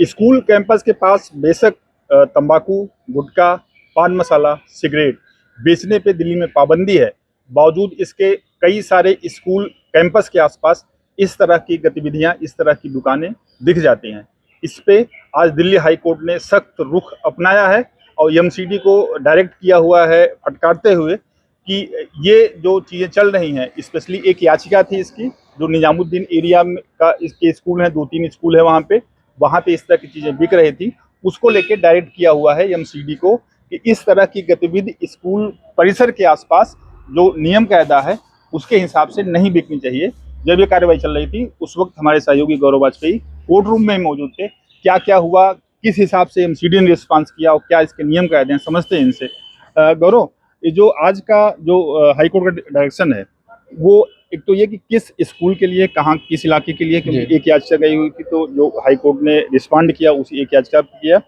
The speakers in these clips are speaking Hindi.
स्कूल कैंपस के पास बेशक तंबाकू, गुटखा, पान मसाला, सिगरेट बेचने पे दिल्ली में पाबंदी है। बावजूद इसके कई सारे स्कूल कैंपस के आसपास इस तरह की गतिविधियां, इस तरह की दुकानें दिख जाती हैं। इस पे आज दिल्ली हाई कोर्ट ने सख्त रुख अपनाया है और एमसीडी को डायरेक्ट किया हुआ है, फटकारते हुए कि ये जो चीज़ें चल रही हैं, स्पेशली एक याचिका थी इसकी जो निजामुद्दीन एरिया में का इसके स्कूल हैं, 2-3 स्कूल है वहाँ पे इस तरह की चीज़ें बिक रही थी, उसको लेके डायरेक्ट किया हुआ है एमसीडी को कि इस तरह की गतिविधि स्कूल परिसर के आसपास जो नियम कायदा है उसके हिसाब से नहीं बिकनी चाहिए। जब ये कार्रवाई चल रही थी उस वक्त हमारे सहयोगी गौरव वाजपेयी कोर्ट रूम में मौजूद थे। क्या क्या हुआ, किस हिसाब से एमसीडी ने रिस्पॉन्स किया और क्या इसके नियम कायदे हैं, समझते हैं इनसे। गौरव, ये जो आज का जो हाई कोर्ट का डायरेक्शन है वो एक तो ये कि किस स्कूल के लिए, कहाँ, किस इलाके के लिए, क्योंकि एक याचिका गई हुई थी तो जो हाई कोर्ट ने रिस्पॉन्ड किया उसी एक याचिका पे किया,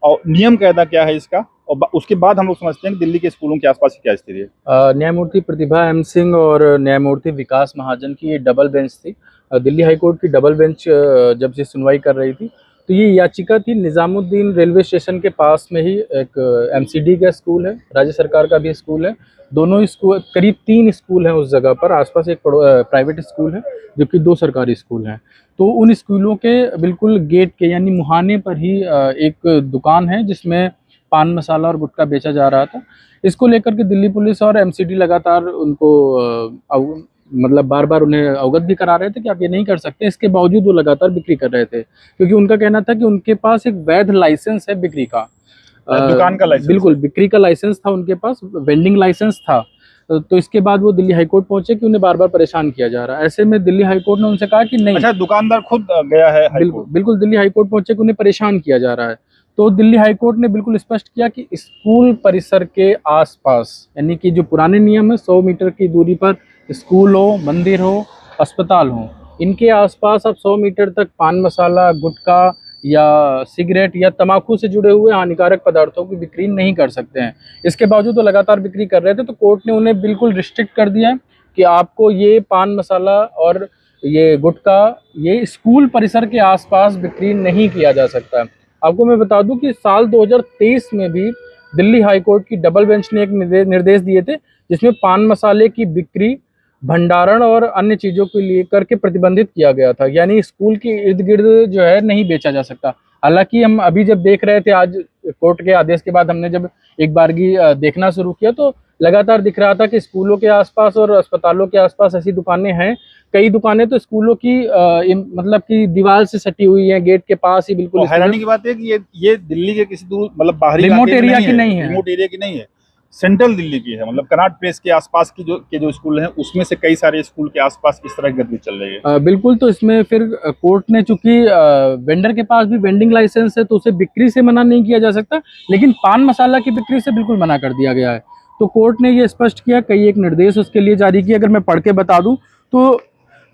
और नियम कायदा क्या है इसका, और उसके बाद हम लोग समझते हैं कि दिल्ली के स्कूलों के आसपास क्या स्थिति है। न्यायमूर्ति प्रतिभा एम सिंह और न्यायमूर्ति विकास महाजन की ये डबल बेंच थी। दिल्ली हाई कोर्ट की डबल बेंच जब से सुनवाई कर रही थी तो ये याचिका थी निजामुद्दीन रेलवे स्टेशन के पास में ही एक एमसीडी का स्कूल है, राज्य सरकार का भी स्कूल है। दोनों स्कूल, करीब 3 स्कूल हैं उस जगह पर, आसपास एक प्राइवेट स्कूल है जबकि 2 सरकारी स्कूल हैं। तो उन स्कूलों के बिल्कुल गेट के यानी मुहाने पर ही एक दुकान है जिसमें पान मसाला और गुटखा बेचा जा रहा था। इसको लेकर के दिल्ली पुलिस और एमसीडी लगातार उनको मतलब बार बार उन्हें अवगत भी करा रहे थे कि आप ये नहीं कर सकते। इसके बावजूद वो लगातार बिक्री कर रहे थे क्योंकि उनका कहना था कि उनके पास एक वैध लाइसेंस है बिक्री का, दुकान का लाइसेंस, बिल्कुल बिक्री का लाइसेंस था उनके पास, वेंडिंग लाइसेंस था। तो इसके बाद वो दिल्ली हाईकोर्ट पहुंचे कि उन्हें बार बार परेशान किया जा रहा है। ऐसे में दिल्ली हाईकोर्ट ने उनसे कहा कि नहीं, अच्छा, दुकानार खुद गया है बिल्कुल बिल्कुल दिल्ली हाईकोर्ट पहुंचे कि उन्हें परेशान किया जा रहा है। तो दिल्ली हाईकोर्ट ने बिल्कुल स्पष्ट किया कि स्कूल परिसर के आसपास यानी कि जो पुराने नियम है 100 मीटर की दूरी पर स्कूल हो, मंदिर हो, अस्पताल हो, इनके आसपास आप 100 मीटर तक पान मसाला, गुटखा या सिगरेट या तंबाकू से जुड़े हुए हानिकारक पदार्थों की बिक्री नहीं कर सकते हैं। इसके बावजूद वो लगातार बिक्री कर रहे थे तो कोर्ट ने उन्हें बिल्कुल रिस्ट्रिक्ट कर दिया है कि आपको ये पान मसाला और ये गुटखा ये स्कूल परिसर के आसपास बिक्री नहीं किया जा सकता। आपको मैं बता दूं कि साल 2023 में भी दिल्ली हाईकोर्ट की डबल बेंच ने एक निर्देश दिए थे जिसमें पान मसाले की बिक्री, भंडारण और अन्य चीजों के लिए करके प्रतिबंधित किया गया था, यानी स्कूल के इर्द गिर्द जो है नहीं बेचा जा सकता। हालांकि हम अभी जब देख रहे थे आज कोर्ट के आदेश के बाद हमने जब एक बारगी देखना शुरू किया तो लगातार दिख रहा था कि स्कूलों के आसपास और अस्पतालों के आसपास ऐसी दुकानें हैं। कई दुकानें तो स्कूलों की मतलब कि दीवार से सटी हुई हैं, गेट के पास ही बिल्कुल। हैरानी की बात है कि ये दिल्ली के किसी दूर मतलब बाहरी रिमोट एरिया की नहीं है, रिमोट एरिया की नहीं है, सेंट्रल दिल्ली की है। मतलब कनॉट प्लेस के आसपास की जो स्कूल हैं उसमें से कई सारे स्कूल के आसपास इस तरह की गतिविधि चल रही है। बिल्कुल। तो इसमें फिर कोर्ट ने, चूंकि वेंडर के पास भी वेंडिंग लाइसेंस है तो उसे बिक्री से मना नहीं किया जा सकता, लेकिन पान मसाला की बिक्री से बिल्कुल मना कर दिया गया है। तो कोर्ट ने ये स्पष्ट किया, कई एक निर्देश उसके लिए जारी किए। अगर मैं पढ़ के बता दूं तो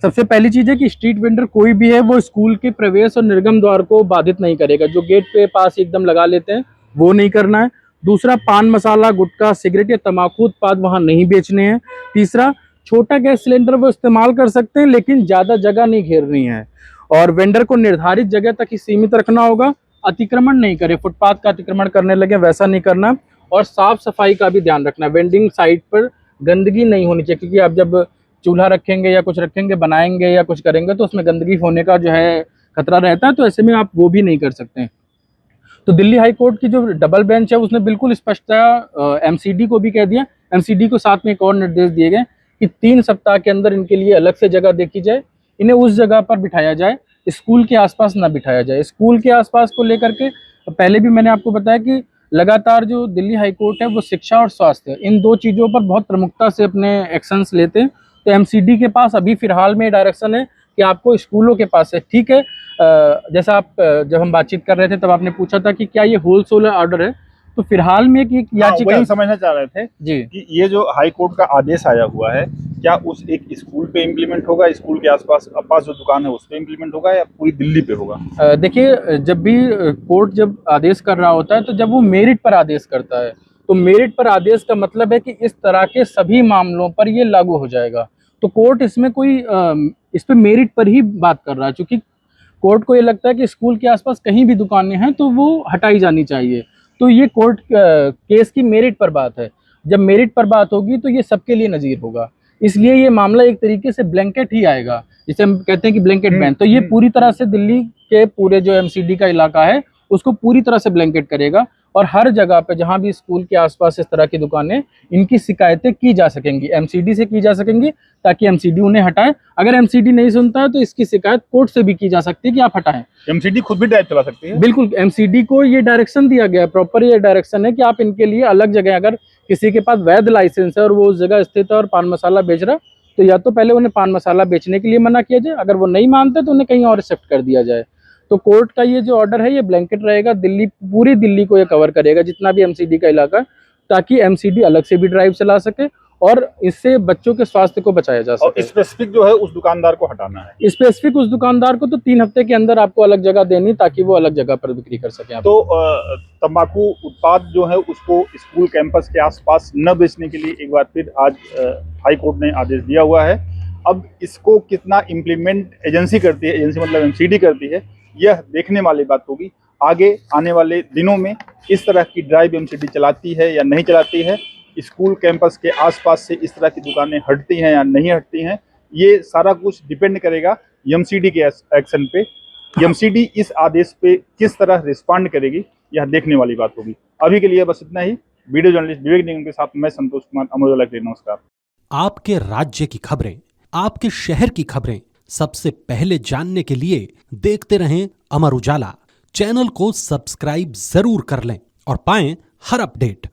सबसे पहली चीज है कि स्ट्रीट वेंडर कोई भी है वो स्कूल के प्रवेश और निर्गम द्वार को बाधित नहीं करेगा। जो गेट पे पास एकदम लगा लेते हैं वो नहीं करना है। दूसरा, पान मसाला, गुटखा, सिगरेट या तंबाकू उत्पाद वहां नहीं बेचने हैं। तीसरा, छोटा गैस सिलेंडर वो इस्तेमाल कर सकते हैं लेकिन ज्यादा जगह नहीं घेरनी है। और वेंडर को निर्धारित जगह तक ही सीमित रखना होगा, अतिक्रमण नहीं करे, फुटपाथ का अतिक्रमण करने लगे वैसा नहीं करना। और साफ सफाई का भी ध्यान रखना, वेंडिंग साइट पर गंदगी नहीं होनी चाहिए क्योंकि आप जब चूल्हा रखेंगे या कुछ रखेंगे, बनाएंगे या कुछ करेंगे तो उसमें गंदगी होने का जो है खतरा रहता है। तो ऐसे में आप वो भी नहीं कर सकते हैं। तो दिल्ली हाई कोर्ट की जो डबल बेंच है उसने बिल्कुल स्पष्टता एमसीडी को भी कह दिया। एमसीडी को साथ में एक और निर्देश दिए गए कि 3 सप्ताह के अंदर इनके लिए अलग से जगह देखी जाए, इन्हें उस जगह पर बिठाया जाए, स्कूल के आसपास ना बिठाया जाए। स्कूल के आसपास को लेकर के पहले भी मैंने आपको बताया कि लगातार जो दिल्ली हाई कोर्ट है वो शिक्षा और स्वास्थ्य, इन 2 चीज़ों पर बहुत प्रमुखता से अपने एक्शंस लेते हैं। तो एमसीडी के पास अभी फिलहाल में डायरेक्शन है कि आपको स्कूलों के पास है। ठीक है, जैसा आप जब हम बातचीत कर रहे थे तब आपने पूछा था कि क्या ये होलसेल ऑर्डर है, तो फिलहाल में एक याचिका, वही समझना चाह रहे थे जी कि ये जो हाई कोर्ट का आदेश आया हुआ है क्या उस एक स्कूल पे इम्प्लीमेंट होगा, स्कूल के आसपास जो दुकान है उस पे इम्प्लीमेंट होगा, या पूरी दिल्ली पे होगा? देखिए, जब भी कोर्ट जब आदेश कर रहा होता है तो जब वो मेरिट पर आदेश करता है तो मेरिट पर आदेश का मतलब है कि इस तरह के सभी मामलों पर ये लागू हो जाएगा। तो कोर्ट इसमें कोई इस पे मेरिट पर ही बात कर रहा है, क्योंकि कोर्ट को ये लगता है कि स्कूल के आसपास कहीं भी दुकानें हैं तो वो हटाई जानी चाहिए। तो ये कोर्ट केस की मेरिट पर बात है। जब मेरिट पर बात होगी तो ये सबके लिए नज़ीर होगा, इसलिए ये मामला एक तरीके से ब्लैंकेट ही आएगा, जिसे हम कहते हैं कि ब्लैंकेट बैन। तो ये पूरी तरह से दिल्ली के पूरे जो एमसीडी का इलाका है उसको पूरी तरह से ब्लैंकेट करेगा, और हर जगह पे जहां भी स्कूल के आसपास इस तरह की दुकानें, इनकी शिकायतें की जा सकेंगी, एमसीडी से की जा सकेंगी, ताकि एमसीडी उन्हें हटाए। अगर एमसीडी नहीं सुनता है तो इसकी शिकायत कोर्ट से भी की जा सकती है कि आप हटाएं। एमसीडी खुद भी ड्राइव चला सकती है। बिल्कुल, एमसीडी को ये डायरेक्शन दिया गया है, प्रॉपर ये डायरेक्शन है कि आप इनके लिए अलग जगह, अगर किसी के पास वैध लाइसेंस है और वो उस जगह स्थित है और पान मसाला बेच रहा, तो या तो पहले उन्हें पान मसाला बेचने के लिए मना किया जाए, अगर वो नहीं मानते तो उन्हें कहीं और शिफ्ट कर दिया जाए। तो कोर्ट का ये जो ऑर्डर है ये ब्लैंकेट रहेगा, दिल्ली, पूरी दिल्ली को ये कवर करेगा, जितना भी एमसीडी का इलाका, ताकि एमसीडी अलग से भी ड्राइव चला सके और इससे बच्चों के स्वास्थ्य को बचाया जा और सके। स्पेसिफिक जो है उस दुकानदार को हटाना है। स्पेसिफिक उस दुकानदार को तो 3 हफ्ते के अंदर आपको अलग जगह देनी, ताकि वो अलग जगह पर बिक्री कर सके। तो तंबाकू उत्पाद जो है उसको स्कूल कैंपस के आसपास न बेचने के लिए एक बार फिर आज हाई कोर्ट ने आदेश दिया हुआ है। अब इसको कितना इम्प्लीमेंट एजेंसी करती है, एजेंसी मतलब एमसीडी करती है, यह देखने वाली बात होगी। आगे आने वाले दिनों में इस तरह की ड्राइव एमसीडी चलाती है या नहीं चलाती है, स्कूल कैंपस के आसपास से इस तरह की दुकानें हटती हैं या नहीं हटती हैं, ये सारा कुछ डिपेंड करेगा एमसीडी के एक्शन पे। एमसीडी इस आदेश पे किस तरह रिस्पॉन्ड करेगी, यह देखने वाली बात होगी। अभी के लिए बस इतना ही। वीडियो जर्नलिस्ट विवेक निगम के साथ मैं संतोष कुमार, अमर उजाला के लिए नमस्कार। आपके राज्य की खबरें, आपके शहर की खबरें सबसे पहले जानने के लिए देखते रहें अमर उजाला। चैनल को सब्सक्राइब जरूर कर लें और पाएं हर अपडेट।